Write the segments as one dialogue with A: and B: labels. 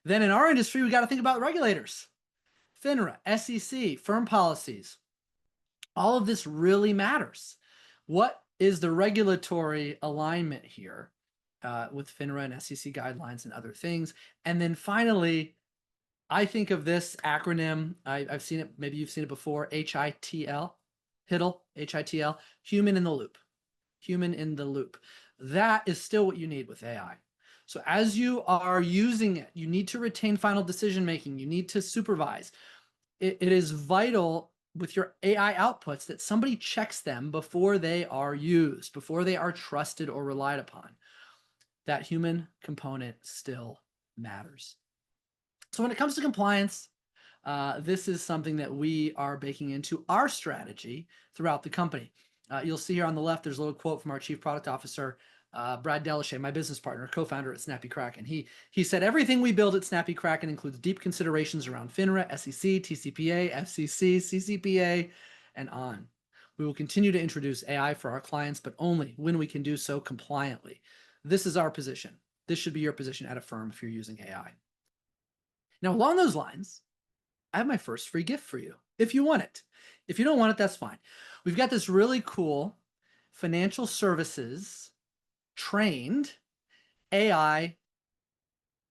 A: Then in our industry, we got to think about regulators, FINRA, SEC, firm policies. All of this really matters. What is the regulatory alignment here with FINRA and SEC guidelines and other things? And then finally, I think of this acronym. I've seen it. Maybe you've seen it before. HITL, HITL, HITL, human in the loop. Human in the loop. That is still what you need with AI. So as you are using it, you need to retain final decision making. You need to supervise. It is vital with your AI outputs that somebody checks them before they are used, before they are trusted or relied upon. That human component still matters. So when it comes to compliance, this is something that we are baking into our strategy throughout the company. You'll see here on the left, there's a little quote from our Chief Product Officer, Brad Deloitte, my business partner, co-founder at Snappy Kraken. He said, everything we build at Snappy Kraken includes deep considerations around FINRA, SEC, TCPA, FCC, CCPA, and on. We will continue to introduce AI for our clients, but only when we can do so compliantly. This is our position. This should be your position at a firm if you're using AI. Now, along those lines, I have my first free gift for you, if you want it. If you don't want it, that's fine. We've got this really cool financial services trained AI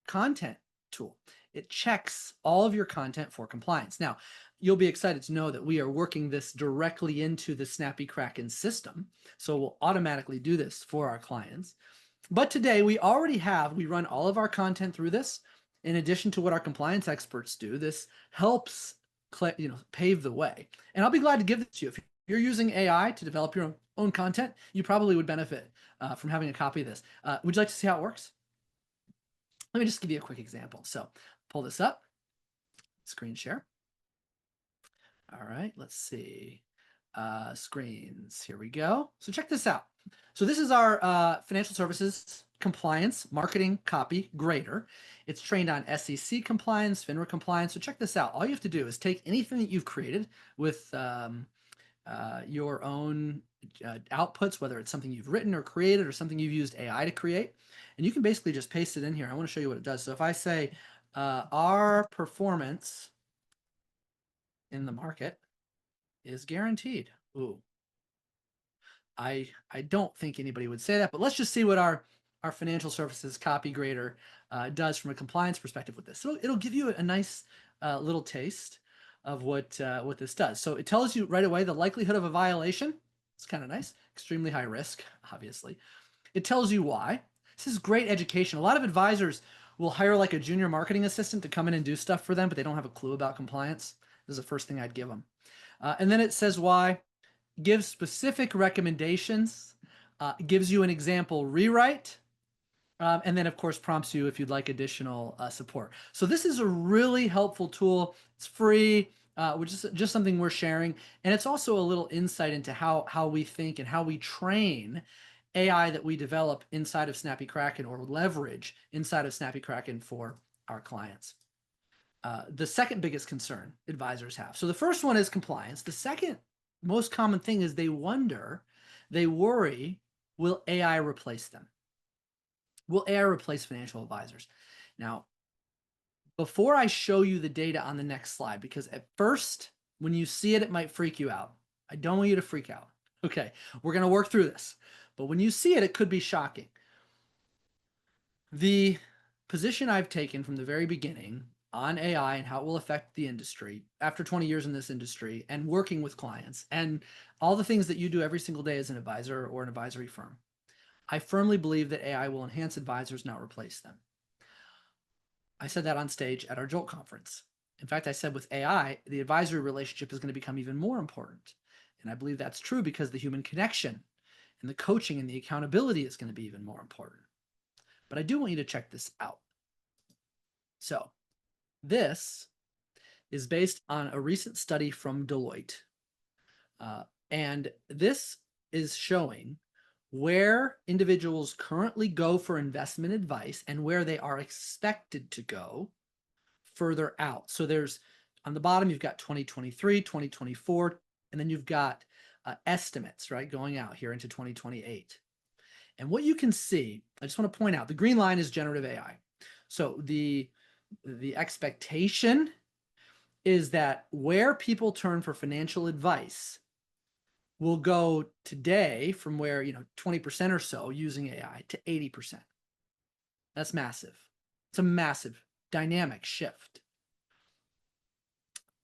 A: content tool. It checks all of your content for compliance. Now, you'll be excited to know that we are working this directly into the Snappy Kraken system. So we'll automatically do this for our clients. But today we run all of our content through this. In addition to what our compliance experts do, this helps pave the way. And I'll be glad to give this to you. If you're using AI to develop your own content, you probably would benefit from having a copy of this. Would you like to see how it works? Let me just give you a quick example. So pull this up, screen share. All right, let's see. Screens, here we go. So check this out. So this is our financial services compliance marketing copy grader. It's trained on SEC compliance, FINRA compliance. So check this out. All you have to do is take anything that you've created with your own outputs, whether it's something you've written or created or something you've used AI to create, and you can basically just paste it in here. I want to show you what it does. So if I say our performance in the market is guaranteed. Ooh. I don't think anybody would say that, but let's just see what our financial services copy grader does from a compliance perspective with this. So it'll give you a nice little taste of what this does. So it tells you right away the likelihood of a violation. It's kind of nice. Extremely high risk, obviously. It tells you why. This is great education. A lot of advisors will hire like a junior marketing assistant to come in and do stuff for them, but they don't have a clue about compliance. This is the first thing I'd give them. And then it says why, gives specific recommendations, gives you an example rewrite, and then of course prompts you if you'd like additional support. So this is a really helpful tool. It's free, which is just something we're sharing. And it's also a little insight into how we think and how we train AI that we develop inside of Snappy Kraken or leverage inside of Snappy Kraken for our clients. The second biggest concern advisors have. So the first one is compliance. The second most common thing is they worry, will AI replace them? Will AI replace financial advisors? Now, before I show you the data on the next slide, because at first, when you see it, it might freak you out. I don't want you to freak out. Okay, we're going to work through this. But when you see it, it could be shocking. The position I've taken from the very beginning on AI and how it will affect the industry after 20 years in this industry and working with clients and all the things that you do every single day as an advisor or an advisory firm, I firmly believe that AI will enhance advisors, not replace them. I said that on stage at our Jolt conference. In fact, I said with AI, the advisory relationship is going to become even more important. And I believe that's true because the human connection and the coaching and the accountability is going to be even more important. But I do want you to check this out. So this is based on a recent study from Deloitte. And this is showing where individuals currently go for investment advice and where they are expected to go further out. So there's, on the bottom, you've got 2023, 2024, and then you've got estimates, right, going out here into 2028. And what you can see, I just want to point out, the green line is generative AI. So the The expectation is that where people turn for financial advice will go today from where, 20% or so using AI to 80%. That's massive. It's a massive dynamic shift.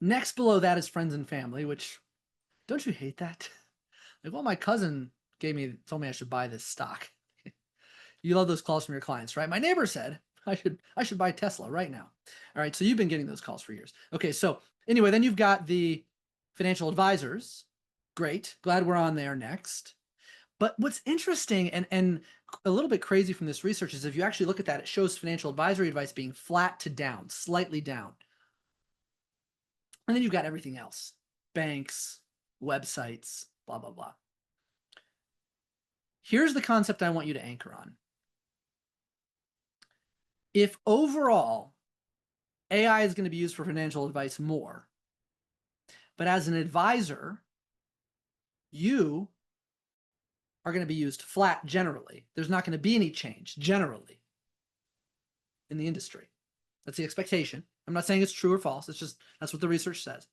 A: Next below that is friends and family, which don't you hate that? Like, well, my cousin told me I should buy this stock. You love those calls from your clients, right? My neighbor said I should buy Tesla right now. All right, so you've been getting those calls for years. Okay, so anyway, then you've got the financial advisors. Great. Glad we're on there next. But what's interesting and a little bit crazy from this research is if you actually look at that, it shows financial advisory advice being flat to down, slightly down. And then you've got everything else, banks, websites, blah, blah, blah. Here's the concept I want you to anchor on. If overall AI is going to be used for financial advice more, but as an advisor, you are going to be used flat generally. There's not going to be any change generally in the industry. That's the expectation. I'm not saying it's true or false. It's just that's what the research says.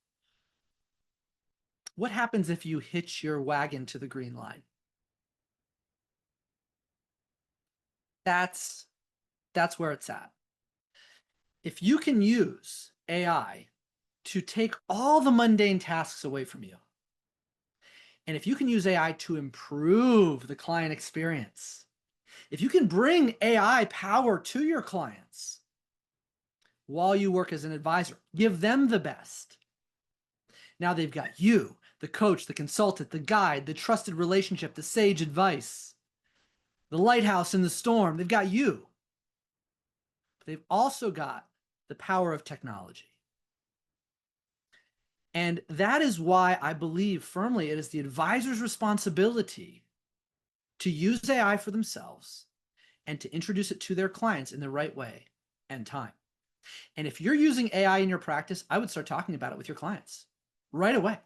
A: What happens if you hitch your wagon to the green line? That's where it's at. If you can use AI to take all the mundane tasks away from you, and if you can use AI to improve the client experience, if you can bring AI power to your clients while you work as an advisor, give them the best. Now they've got you, the coach, the consultant, the guide, the trusted relationship, the sage advice, the lighthouse in the storm. They've got you. They've also got the power of technology. And that is why I believe firmly it is the advisor's responsibility to use AI for themselves and to introduce it to their clients in the right way and time. And if you're using AI in your practice, I would start talking about it with your clients right away.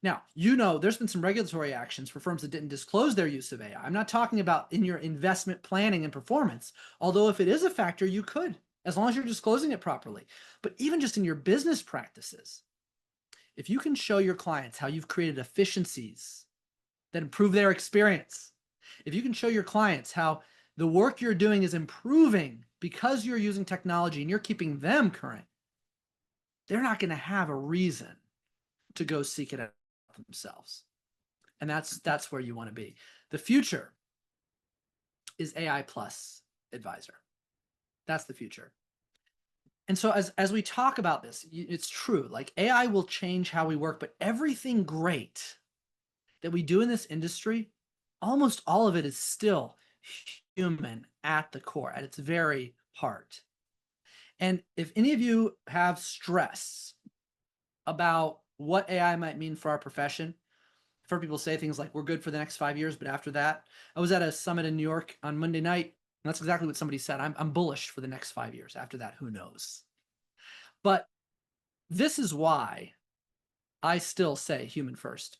A: Now, there's been some regulatory actions for firms that didn't disclose their use of AI. I'm not talking about in your investment planning and performance, although if it is a factor, you could, as long as you're disclosing it properly. But even just in your business practices, if you can show your clients how you've created efficiencies that improve their experience, if you can show your clients how the work you're doing is improving because you're using technology and you're keeping them current, they're not going to have a reason to go seek it out themselves. And that's where you want to be. The future is AI plus advisor. That's the future. And so as we talk about this, it's true, like AI will change how we work, but everything great that we do in this industry, almost all of it is still human at the core, at its very heart. And if any of you have stress about what AI might mean for our profession, I've heard people say things like, we're good for the next 5 years, but after that, I was at a summit in New York on Monday night, and that's exactly what somebody said. I'm bullish for the next 5 years. After that, who knows? But this is why I still say human first.